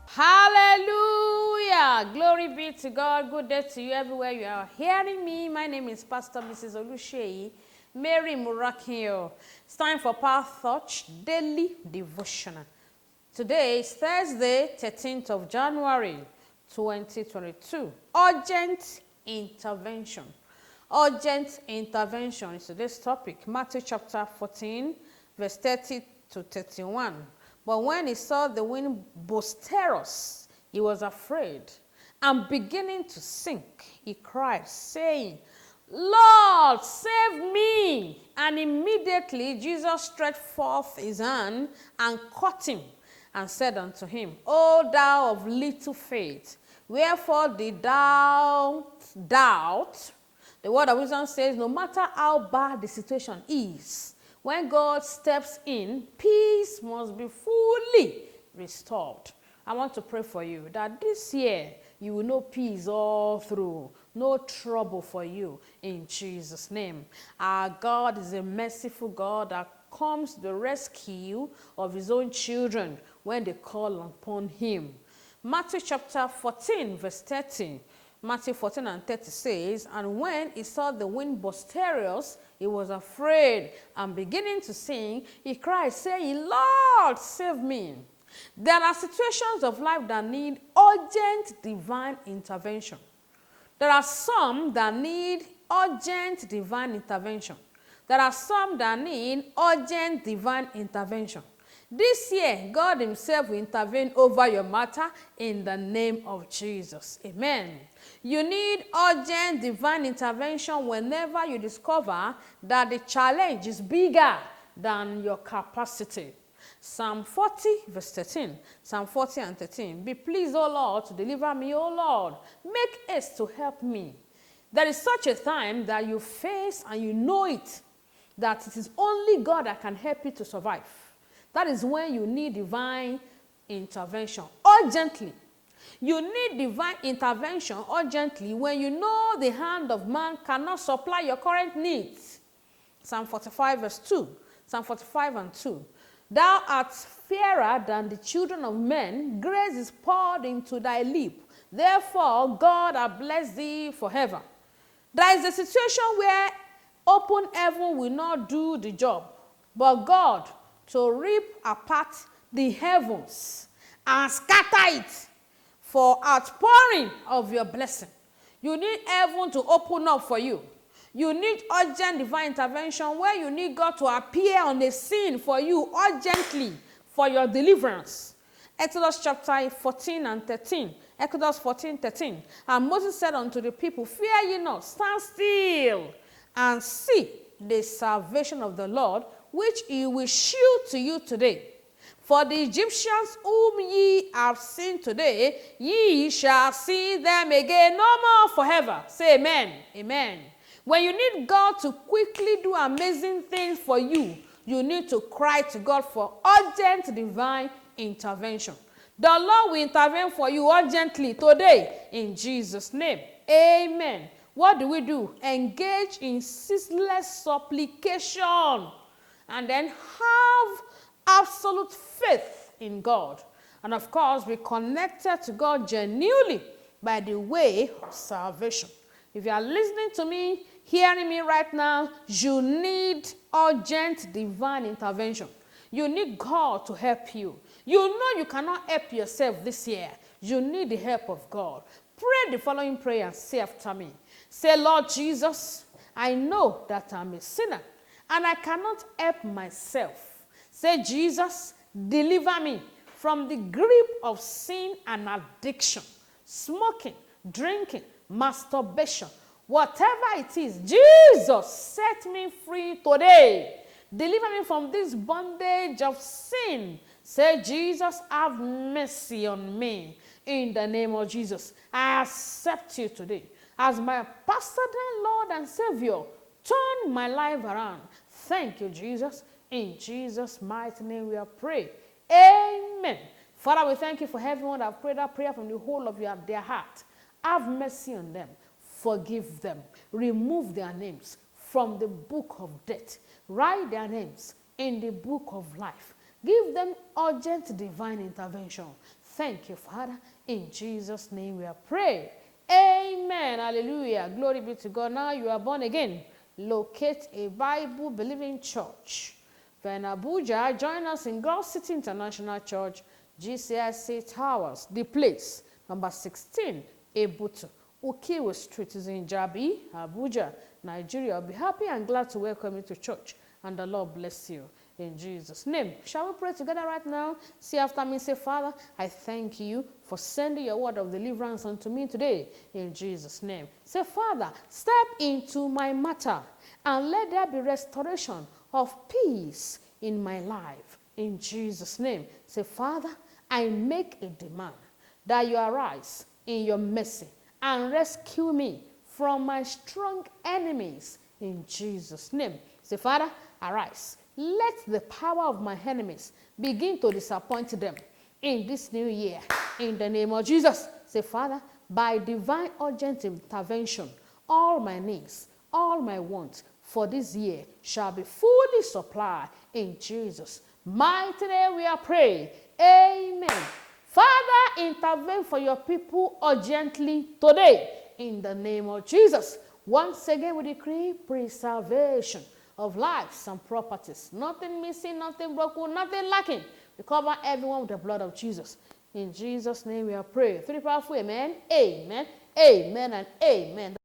Hallelujah! Glory be to God. Good day to you everywhere you are hearing me. My name is Pastor Mrs. Oluseyi Mary Murakio. It's time for Power Thought Daily Devotional. Today is Thursday, 13th of January, 2022. Urgent intervention. Urgent intervention is today's topic. Matthew chapter 14, verse 30 to 31. But when he saw the wind boisterous, he was afraid, and beginning to sink, he cried, saying, Lord, save me! And immediately Jesus stretched forth his hand and caught him, and said unto him, O thou of little faith, wherefore did thou doubt? The word of wisdom says, no matter how bad the situation is, when God steps in, peace must be fully restored. I want to pray for you that this year you will know peace all through. No trouble for you in Jesus' name. Our God is a merciful God that comes to the rescue of his own children when they call upon him. Matthew chapter 14, verse 30. Matthew 14 and 30 says, and when he saw the wind boisterous, he was afraid, and beginning to sing, he cried, saying, Lord, save me. There are situations of life that need urgent divine intervention. There are some that need urgent divine intervention. There are some that need urgent divine intervention. This year, God himself will intervene over your matter in the name of Jesus. Amen. You need urgent divine intervention whenever you discover that the challenge is bigger than your capacity. Psalm 40, verse 13. Psalm 40 and 13. Be pleased, O Lord, to deliver me, O Lord. Make haste to help me. There is such a time that you face and you know it, that it is only God that can help you to survive. That is when you need divine intervention urgently. You need divine intervention urgently when you know the hand of man cannot supply your current needs. Psalm 45 verse 2. Psalm 45 and 2. Thou art fairer than the children of men. Grace is poured into thy lip. Therefore, God hath blessed thee forever. There is a situation where open heaven will not do the job, but God to rip apart the heavens and scatter it for outpouring of your blessing. You need heaven to open up for you. You need urgent divine intervention where you need God to appear on the scene for you urgently for your deliverance. Exodus chapter 14 and 13. Exodus 14, 13. And Moses said unto the people, fear ye not, stand still and see the salvation of the Lord, which he will shew to you today. For the Egyptians whom ye have seen today, ye shall see them again no more forever. Say amen. Amen. When you need God to quickly do amazing things for you, you need to cry to God for urgent divine intervention. The Lord will intervene for you urgently today in Jesus' name. Amen. What do? Engage in ceaseless supplication and then have absolute faith in God. And of course, be connected to God genuinely by the way of salvation. If you are listening to me, hearing me right now, you need urgent divine intervention. You need God to help you. You know you cannot help yourself this year. You need the help of God. Pray the following prayer and say after me. Say, Lord Jesus, I know that I'm a sinner and I cannot help myself. Say, Jesus, deliver me from the grip of sin and addiction, smoking, drinking, masturbation, whatever it is. Jesus, set me free today. Deliver me from this bondage of sin. Say, Jesus, have mercy on me. In the name of Jesus, I accept you today as my personal Lord and Savior. Turn my life around. Thank you, Jesus. In Jesus' mighty name we are praying. Amen. Father, we thank you for everyone that have prayed that prayer from the whole of their heart. Have mercy on them. Forgive them. Remove their names from the book of death. Write their names in the book of life. Give them urgent divine intervention. Thank you, Father. In Jesus' name we are praying. Amen. Hallelujah. Glory be to God. Now you are born again. Locate a Bible-believing church. If you're in Abuja, join us in God City International Church, GCIC Towers, the place, number 16, Ebutu, Ukiwe Street is in Jabi, Abuja, Nigeria. I'll be happy and glad to welcome you to church, and the Lord bless you. In Jesus' name. Shall we pray together right now? See after me, say, Father, I thank you for sending your word of deliverance unto me today. In Jesus' name. Say, Father, step into my matter and let there be restoration of peace in my life. In Jesus' name. Say, Father, I make a demand that you arise in your mercy and rescue me from my strong enemies. In Jesus' name. Say, Father, arise. Let the power of my enemies begin to disappoint them in this new year. In the name of Jesus. Say, Father, by divine urgent intervention, all my needs, all my wants for this year shall be fully supplied. In Jesus' mighty name we are praying. Amen. Father, intervene for your people urgently today. In the name of Jesus. Once again we decree preservation of lives and properties. Nothing missing, nothing broken, nothing lacking. We cover everyone with the blood of Jesus. In Jesus' name we are praying. Three powerful amen, amen, amen, and amen.